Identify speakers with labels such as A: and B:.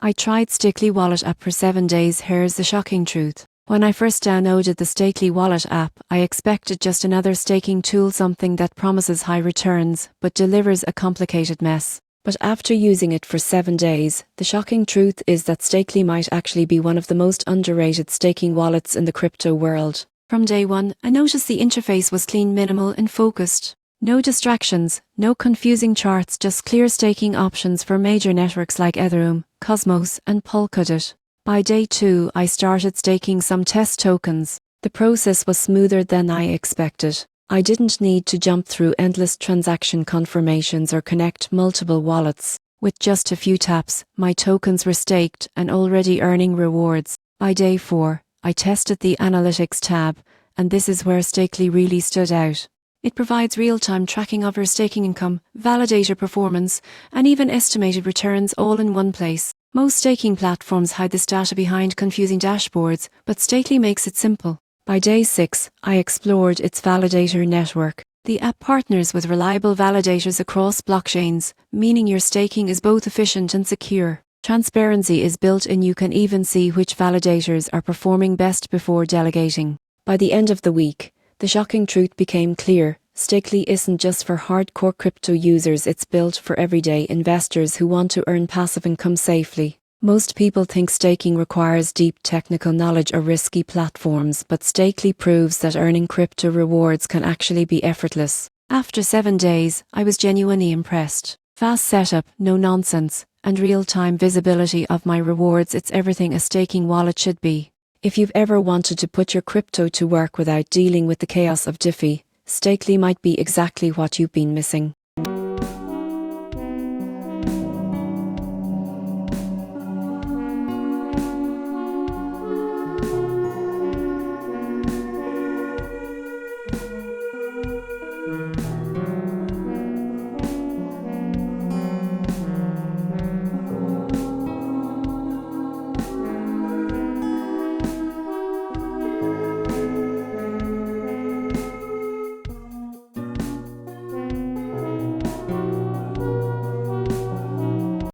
A: I tried Stakely Wallet app for 7 days. Here's the shocking truth. When I first downloaded the Stakely Wallet app, I expected just another staking tool, something that promises high returns, but delivers a complicated mess. But after using it for 7 days, the shocking truth is that Stakely might actually be one of the most underrated staking wallets in the crypto world. From day one, I noticed the interface was clean, minimal, and focused. No distractions, no confusing charts, just clear staking options for major networks like Ethereum, Cosmos, and Polkadot. By day 2, I started staking some test tokens. The process was smoother than I expected. I didn't need to jump through endless transaction confirmations or connect multiple wallets. With just a few taps, my tokens were staked and already earning rewards. By day 4, I tested the Analytics tab, and this is where Stakely really stood out. It provides real-time tracking of your staking income, validator performance, and even estimated returns all in one place. Most staking platforms hide this data behind confusing dashboards, but Stakely makes it simple. By day 6, I explored its validator network. The app partners with reliable validators across blockchains, meaning your staking is both efficient and secure. Transparency is built in. You can even see which validators are performing best before delegating. By the end of the week, the shocking truth became clear. Stakely isn't just for hardcore crypto users, it's built for everyday investors who want to earn passive income safely. Most people think staking requires deep technical knowledge or risky platforms, but Stakely proves that earning crypto rewards can actually be effortless. After 7 days, I was genuinely impressed. Fast setup, no nonsense, and real-time visibility of my rewards. It's everything a staking wallet should be. If you've ever wanted to put your crypto to work without dealing with the chaos of DeFi, Stakely might be exactly what you've been missing.